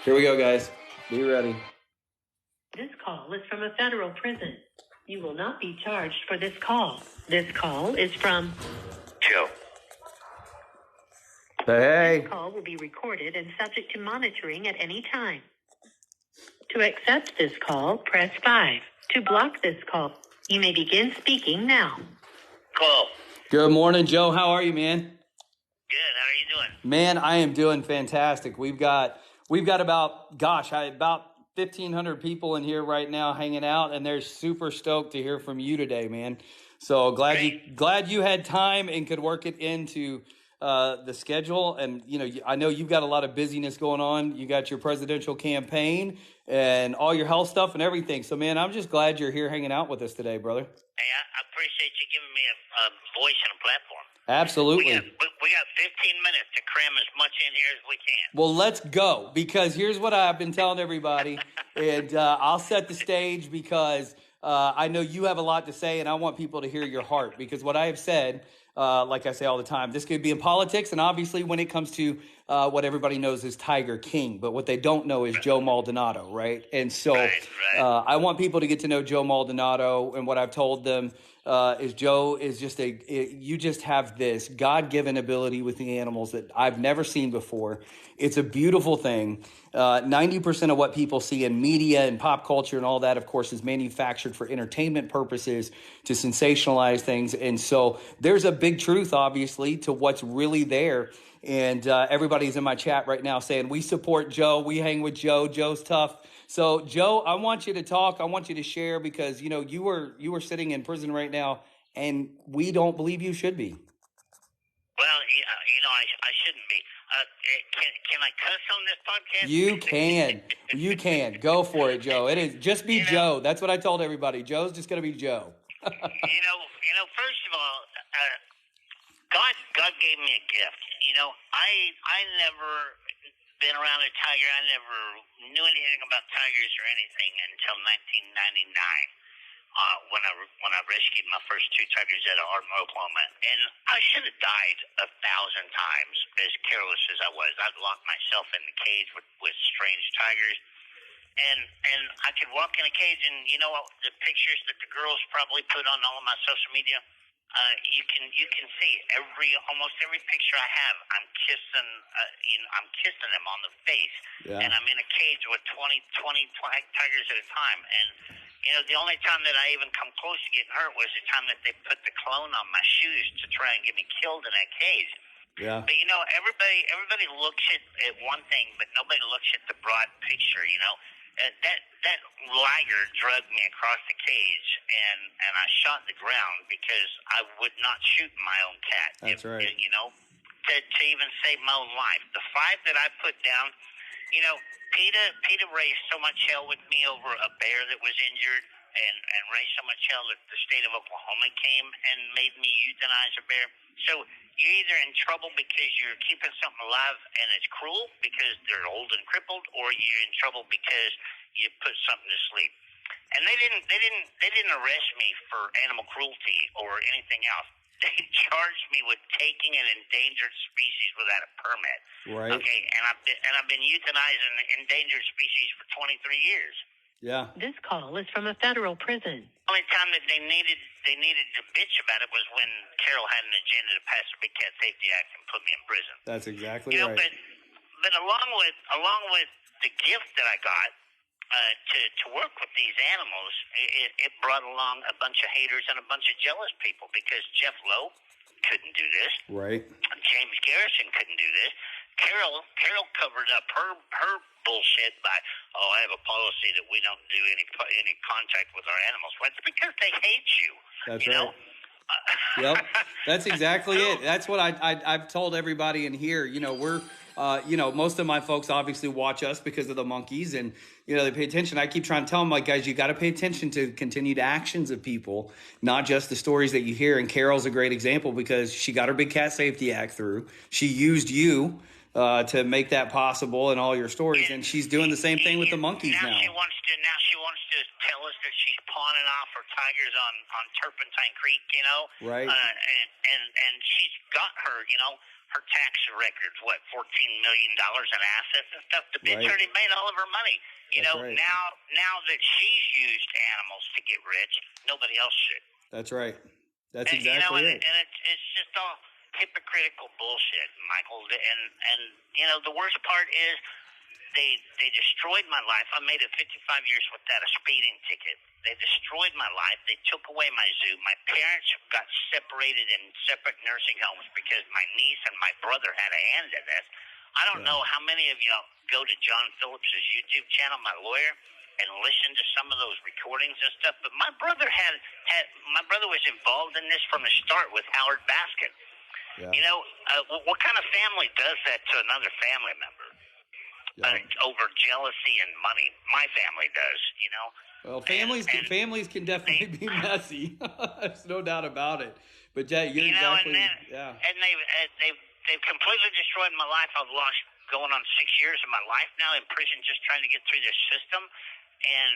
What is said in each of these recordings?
Here we go, guys. Be ready. This call is from a federal prison. You will not be charged for this call. This call is from Joe. Hey. This call will be recorded and subject to monitoring at any time. To accept this call, press 5. To block this call, you may begin speaking now. Cool. Good morning, Joe. How are you, man? Good. How are you doing? Man, I am doing fantastic. We've got about 1,500 people in here right now hanging out, and they're super stoked to hear from you today, man. So glad you had time and could work it into the schedule. And I know you've got a lot of busyness going on. You got your presidential campaign and all your health stuff and everything. So, man, I'm just glad you're here hanging out with us today, brother. Hey, I appreciate you giving me a voice and a platform. Absolutely. We got 15 minutes to cram as much in here as we can. Well, let's go, because here's what I've been telling everybody, and I'll set the stage because I know you have a lot to say, and I want people to hear your heart, because what I have said, like I say all the time, this could be in politics, and obviously when it comes to what everybody knows is Tiger King, but what they don't know is Joe Maldonado, right? And so I want people to get to know Joe Maldonado, and what I've told them is Joe is just you just have this God-given ability with the animals that I've never seen before. It's a beautiful thing. 90% of what people see in media and pop culture and all that, of course, is manufactured for entertainment purposes to sensationalize things. And so there's a big truth, obviously, to what's really there. And everybody's in my chat right now saying, we support Joe. We hang with Joe. Joe's tough. So, Joe, I want you to talk. I want you to share, because, you were sitting in prison right now, and we don't believe you should be. Well, I shouldn't be. Can I cuss on this podcast? You can. Go for it, Joe. It is just be Joe. That's what I told everybody. Joe's just going to be Joe. First of all, God gave me a gift. I never been around a tiger. I never knew anything about tigers or anything until 1999, when I rescued my first 2 tigers out of Ardmore, Oklahoma. And I should have died 1,000 times, as careless as I was. I'd locked myself in the cage with strange tigers. And I could walk in a cage, and the pictures that the girls probably put on all of my social media, you can see almost every picture I have. I'm kissing them on the face, and I'm in a cage with 20 tigers at a time. And the only time that I even come close to getting hurt was the time that they put the clone on my shoes to try and get me killed in that cage. Yeah. But everybody looks at one thing, but nobody looks at the broad picture. That liger dragged me across the cage, and I shot the ground because I would not shoot my own cat. That's right. To even save my own life. The 5 that I put down, PETA raised so much hell with me over a bear that was injured, and raised so much hell that the state of Oklahoma came and made me euthanize a bear. So you're either in trouble because you're keeping something alive and it's cruel because they're old and crippled, or you're in trouble because you put something to sleep. And they didn't arrest me for animal cruelty or anything else. They charged me with taking an endangered species without a permit. Right. Okay, and I've been euthanizing endangered species for 23 years. Yeah. This call is from a federal prison. The only time that they needed to bitch about it was when Carol had an agenda to pass the Big Cat Safety Act and put me in prison. That's exactly right. But along with the gift that I got to work with these animals, it brought along a bunch of haters and a bunch of jealous people, because Jeff Lowe couldn't do this. Right. James Garrison couldn't do this. Carol covered up her bullshit by, I have a policy that we don't do any contact with our animals. Well, it's because they hate you. That's right. Yep, that's exactly it. That's what I've told everybody in here. We're, most of my folks obviously watch us because of the monkeys, and they pay attention. I keep trying to tell them, like, guys, you got to pay attention to continued actions of people, not just the stories that you hear. And Carol's a great example, because she got her Big Cat Safety Act through. She used you to make that possible in all your stories, and she's doing the same thing with the monkeys now. She wants to tell us that she's pawning off her tigers on Turpentine Creek, Right. And she's got her, her tax records, what, $14 million in assets and stuff. The bitch Right. already made all of her money. You That's know, right. now that she's used animals to get rich, nobody else should. That's right. That's And, exactly it. And it's just all hypocritical bullshit, Michael. And the worst part is they destroyed my life. I made it 55 years without a speeding ticket. They destroyed my life. They took away my zoo. My parents got separated in separate nursing homes because my niece and my brother had a hand in this. I don't know how many of y'all go to John Phillips' YouTube channel, my lawyer, and listen to some of those recordings and stuff. But my brother my brother was involved in this from the start with Howard Baskin. Yeah. What kind of family does that to another family member? Over jealousy and money. My family does, Well, families can definitely be messy. There's no doubt about it. But yeah, you're exactly. And they've completely destroyed my life. I've lost going on 6 years of my life now in prison, just trying to get through this system, and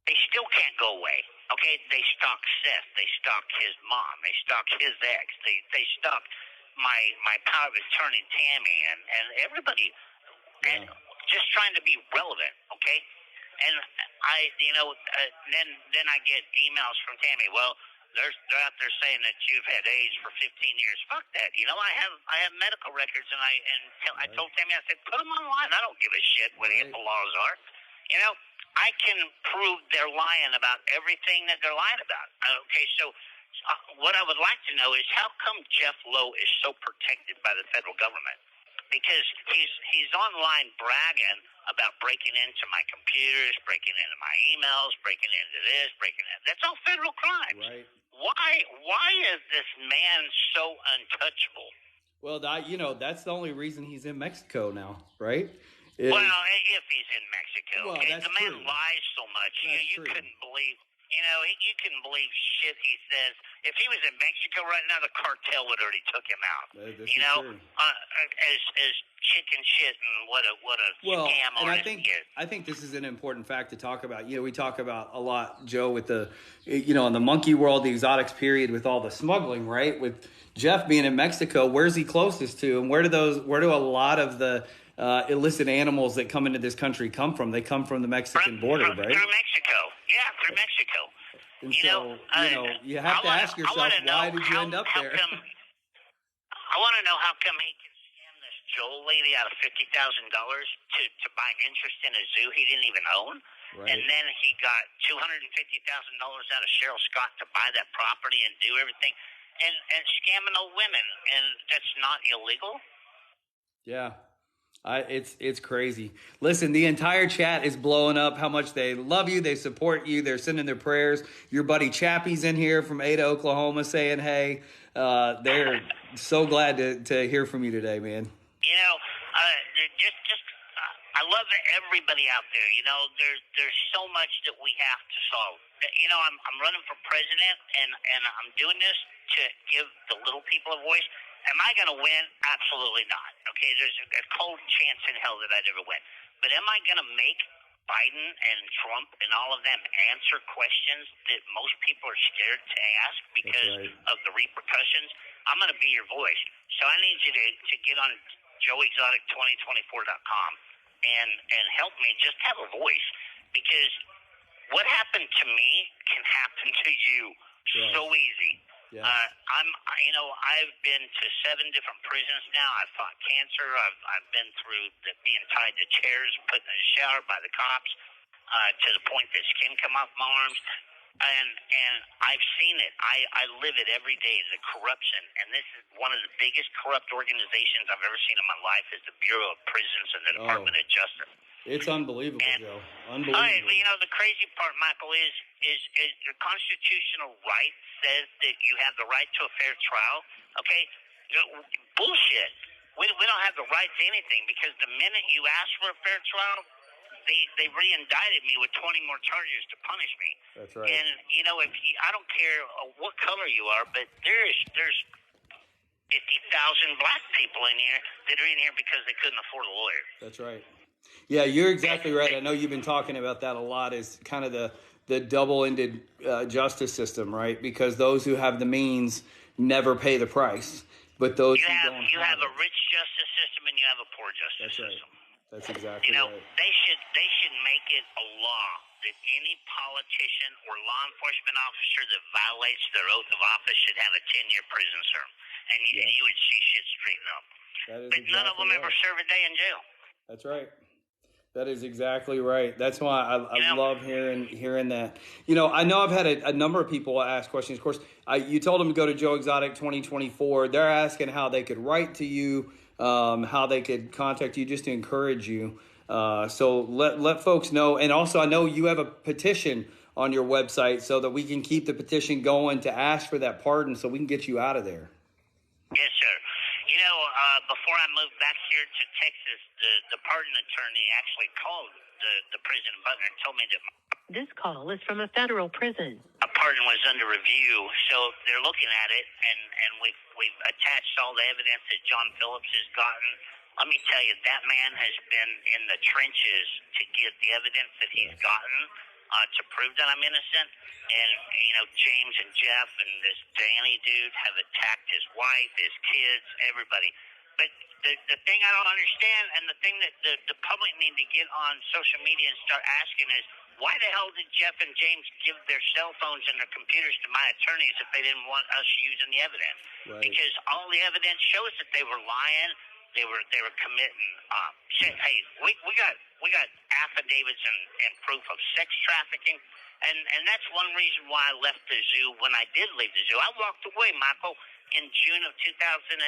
they still can't go away. Okay, they stalk Seth. They stalk his mom. They stalk his ex. They stalk my power of attorney Tammy and everybody. And just trying to be relevant, okay? And then I get emails from Tammy. Well, they're out there saying that you've had AIDS for 15 years. Fuck that. I have medical records, and I told Tammy, I said, put them online. I don't give a shit what HIPAA laws are. I can prove they're lying about everything that they're lying about. Okay, so what I would like to know is how come Jeff Lowe is so protected by the federal government? Because he's online bragging about breaking into my computers, breaking into my emails, breaking into this, breaking into that's all federal crimes. Right. Why is this man so untouchable? Well, that's the only reason he's in Mexico now, right? Well, if he's in Mexico, Well, okay, that's the man true. lies so much. You true. couldn't believe. You couldn't believe shit he says. If he was in Mexico right now, the cartel would already took him out. This is true. As chicken shit and what a scam and artist he is. I think this is an important fact to talk about. We talk about a lot, Joe, with the, in the monkey world, the exotics period, with all the smuggling, right? With Jeff being in Mexico, where's he closest to, and where do a lot of the illicit animals that come into this country come from? They come from the Mexican border, right? Through Mexico. Yeah, through Mexico. And you have to ask yourself, why did you end up there? I want to know how come he can scam this Joel lady out of $50,000 to buy interest in a zoo he didn't even own. Right. And then he got $250,000 out of Cheryl Scott to buy that property and do everything. And scamming old women. And that's not illegal? Yeah. It's crazy. Listen, the entire chat is blowing up how much they love you, they support you, they're sending their prayers. Your buddy Chappie's in here from Ada, Oklahoma, saying hey. They're so glad to hear from you today, man. I love everybody out there. There's so much that we have to solve. I'm running for president, and I'm doing this to give the little people a voice. Am I going to win? Absolutely not. Okay, there's a cold chance in hell that I'd ever win. But am I going to make Biden and Trump and all of them answer questions that most people are scared to ask because of the repercussions? I'm going to be your voice. So I need you to get on joeexotic2024.com and help me just have a voice, because what happened to me can happen to you so easy. Yeah. I've been to 7 different prisons now. I've fought cancer. I've been through being tied to chairs, put in the shower by the cops, to the point that skin come off my arms. And I've seen it. I live it every day, the corruption. And this is one of the biggest corrupt organizations I've ever seen in my life, is the Bureau of Prisons and the Department of Justice. It's unbelievable, Joe. Unbelievable. All right, the crazy part, Michael, is the constitutional right says that you have the right to a fair trial. Okay? Bullshit. We don't have the right to anything, because the minute you ask for a fair trial, they re-indicted me with 20 more charges to punish me. That's right. And, I don't care what color you are, but there's 50,000 black people in here that are in here because they couldn't afford a lawyer. That's right. Yeah, you're exactly right. I know you've been talking about that a lot, is kind of the double-ended justice system, right? Because those who have the means never pay the price. But those you who don't have a rich justice system and you have a poor justice system. That's exactly right. They should make it a law that any politician or law enforcement officer that violates their oath of office should have a 10-year prison term, and you would see shit straighten up. But none of them ever serve a day in jail. That's right. That is exactly right. That's why I love hearing that. You know, I know I've had a number of people ask questions. Of course, you told them to go to Joe Exotic 2024. They're asking how they could write to you, how they could contact you, just to encourage you. So let folks know. And also, I know you have a petition on your website so that we can keep the petition going to ask for that pardon so we can get you out of there. Yes, sir. You know, before I moved back here to Texas, the pardon attorney actually called the prison in Butler and told me that This call is from a federal prison. a pardon was under review. So they're looking at it, and we've attached all the evidence that John Phillips has gotten. Let me tell you, that man has been in the trenches to get the evidence that he's gotten to prove that I'm innocent. And, you know, James and Jeff and this Danny dude have attacked his wife, his kids, everybody. But the thing I don't understand, and the thing that the public need to get on social media and start asking is, why the hell did Jeff and James give their cell phones and their computers to my attorneys if they didn't want us using the evidence? Right. Because all the evidence shows that they were lying. They were committing. Hey, we got affidavits and proof of sex trafficking, and that's one reason why I left the zoo. When I did leave the zoo, I walked away, Michael, in June of 2018,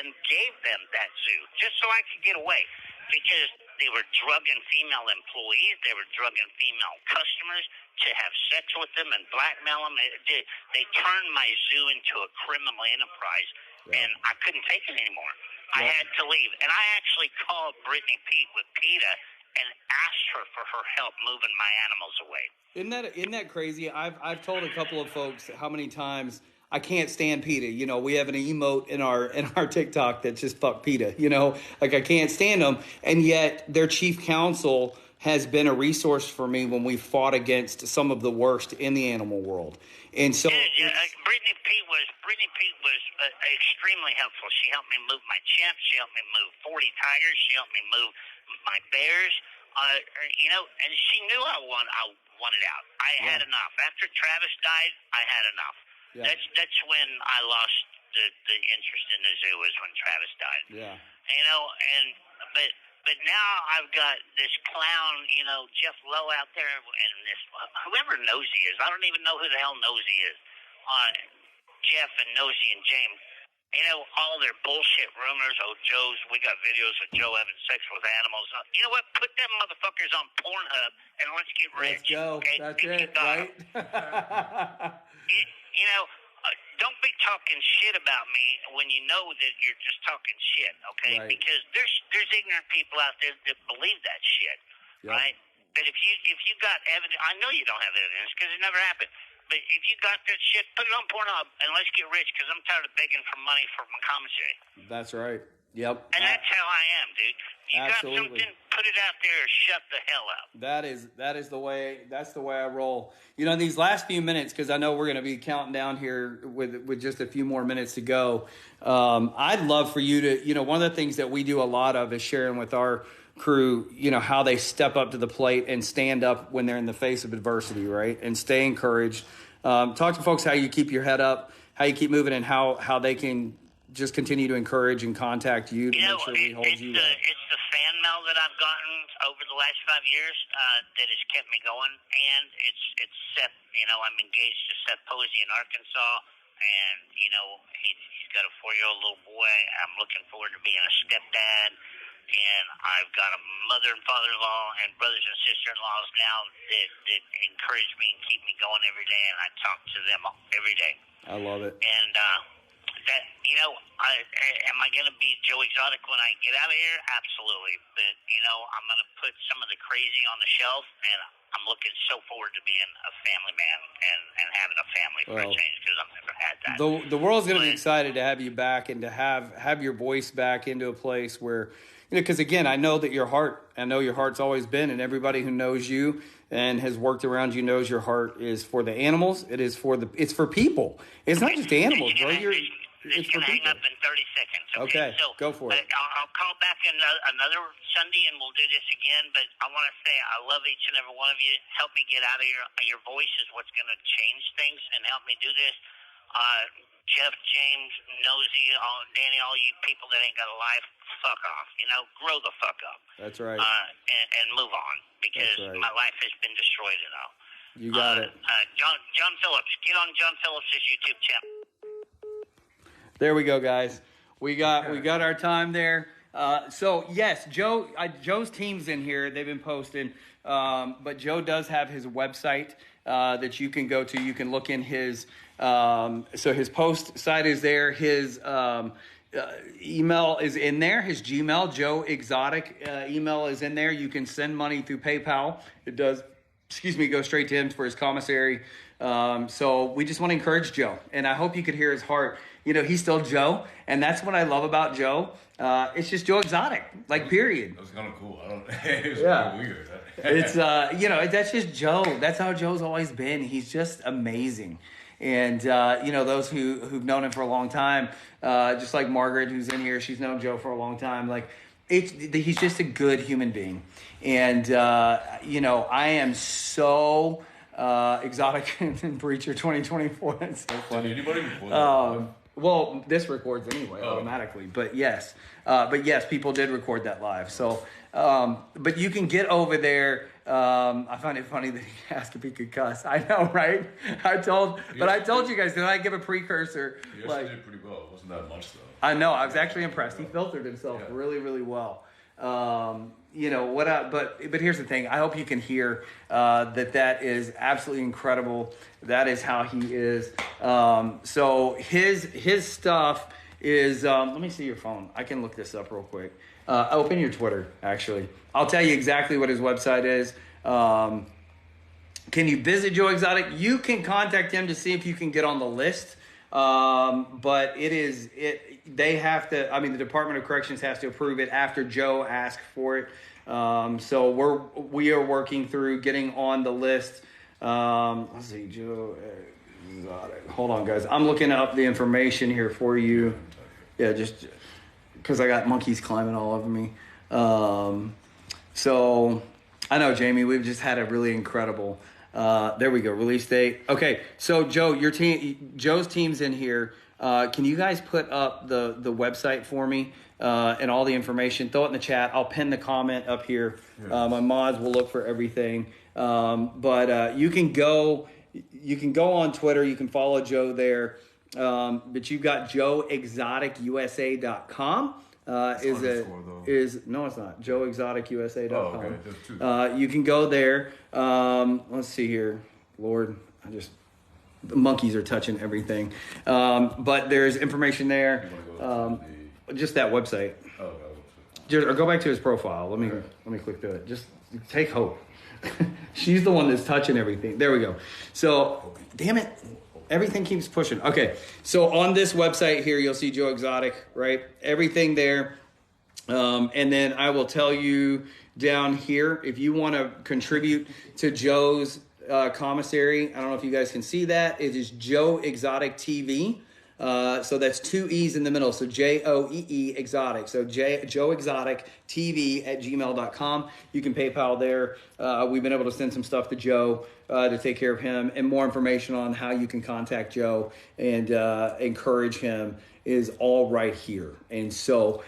and gave them that zoo just so I could get away, because they were drugging female employees, they were drugging female customers to have sex with them and blackmail them. They turned my zoo into a criminal enterprise, and I couldn't take it anymore. I had to leave. And I actually called Brittany Pete with PETA and asked her for her help moving my animals away. Isn't that crazy? I've told a couple of folks how many times I can't stand PETA. You know, we have an emote in our TikTok that's just fuck PETA. You know, like I can't stand them. And yet their chief counsel has been a resource for me when we fought against some of the worst in the animal world. And so Brittany Pete was extremely helpful. She helped me move my chimps. She helped me move 40 tigers. She helped me move my bears. You know, and she knew I wanted out. I had enough. After Travis died, I had enough. Yeah. That's when I lost the interest in the zoo, is when Travis died. Yeah. You know, but now I've got this clown, you know, Jeff Lowe out there, and this whoever Nosy is. I don't even know who the hell Nosy is. Jeff and Nosy and James. You know, all their bullshit rumors. Oh, we got videos of Joe having sex with animals. You know what? Put them motherfuckers on Pornhub and let's get rich. Let's go. Okay? That's it, right? You know, don't be talking shit about me when you know that you're just talking shit, okay? Right. Because there's ignorant people out there that believe that shit, right? But if you got evidence, I know you don't have evidence because it never happened. But if you got that shit, put it on Pornhub and let's get rich, because I'm tired of begging for money for my commissary. That's right. Yep. And that's how I am, dude. You Absolutely. Got something, put it out there or shut the hell up. That's the way I roll. You know, these last few minutes, because I know we're going to be counting down here with just a few more minutes to go. I'd love for you to, you know, one of the things that we do a lot of is sharing with our crew, you know, how they step up to the plate and stand up when they're in the face of adversity, right? And stay encouraged. Talk to folks how you keep your head up, how you keep moving, and how they can just continue to encourage and contact you to make sure we hold you up. It's the fan mail that I've gotten over the last 5 years that has kept me going, and it's Seth. You know, I'm engaged to Seth Posey in Arkansas, and you know he's got a 4-year-old little boy. I'm looking forward to being a stepdad, and I've got a mother and father-in-law and brothers and sister-in-laws now that encourage me and keep me going every day, and I talk to them every day. I love it. And that, you know, am I going to be Joe Exotic when I get out of here? Absolutely. But, you know, I'm going to put some of the crazy on the shelf, and I'm looking so forward to being a family man and having a family for a change, because I've never had that. The world's going to be excited to have you back and to have your voice back into a place where, you know, because again, I know your heart's always been, and everybody who knows you and has worked around you knows your heart is for the animals. It's for people. It's not just animals, bro. It's for going to hang people. up in 30 seconds. Okay, So, go for it. I'll call back another Sunday and we'll do this again. But I want to say I love each and every one of you. Help me get out of your voice is what's going to change things and help me do this. Jeff, James, Nosy, Danny, all you people that ain't got a life, fuck off. Grow the fuck up. That's right. And move on because right. my life has been destroyed and all. You got it. John Phillips. Get on John Phillips' YouTube channel. There we go, guys. We got our time there. So yes, Joe's team's in here. They've been posting, but Joe does have his website that you can go to. You can look in his. So his post site is there. His email is in there. His Gmail, Joe Exotic email is in there. You can send money through PayPal. It does. Go straight to him for his commissary. So we just want to encourage Joe, and I hope you could hear his heart. He's still Joe, and that's what I love about Joe. It's just Joe Exotic, period. That was kind of cool. It was Yeah. really weird. It's that's just Joe. That's how Joe's always been. He's just amazing. And those who've known him for a long time, just like Margaret, who's in here, she's known Joe for a long time. He's just a good human being. And I am so exotic in Preacher 2024. It's so funny. Did anybody record that? Well, this records anyway automatically. But yes, people did record that live. So, but you can get over there. I find it funny that he asked if he could cuss. I know, right? I told you guys, did I give a precursor? You actually did pretty well. It wasn't that much though. I know. I was actually impressed. He filtered himself really, really well. But here's the thing. I hope you can hear that is absolutely incredible. That is how he is. So his stuff is. Let me see your phone. I can look this up real quick. Open your Twitter. Actually, I'll tell you exactly what his website is. Can you visit Joe Exotic? You can contact him to see if you can get on the list. But they have to, the Department of Corrections has to approve it after Joe asked for it. So we are working through getting on the list. Let's see, Joe Exotic. Hold on, guys. I'm looking up the information here for you. Yeah, just because I got monkeys climbing all over me. So I know, Jamie, we've just had a really incredible, there we go, release date. Okay, so Joe, Joe's team's in here. Can you guys put up the website for me and all the information? Throw it in the chat. I'll pin the comment up here. My mods will look for everything. But you can go on Twitter. You can follow Joe there. But you've got joeexoticusa.com. No, it's not. joeexoticusa.com. Oh, okay. You can go there. Let's see here. Lord, the monkeys are touching everything. But there's information there. Just that website. Oh, Or go back to his profile. Let me click through it. Just take Hope. She's the one that's touching everything. There we go. So, damn it. Everything keeps pushing. Okay. So on this website here, you'll see Joe Exotic, right? Everything there. And then I will tell you down here, if you want to contribute to Joe's commissary, I don't know if you guys can see that. It is Joe Exotic TV. So that's 2 E's in the middle. So JOEE Exotic. So Joe Exotic TV at gmail.com. You can PayPal there. We've been able to send some stuff to Joe to take care of him, and more information on how you can contact Joe and encourage him is all right here. And so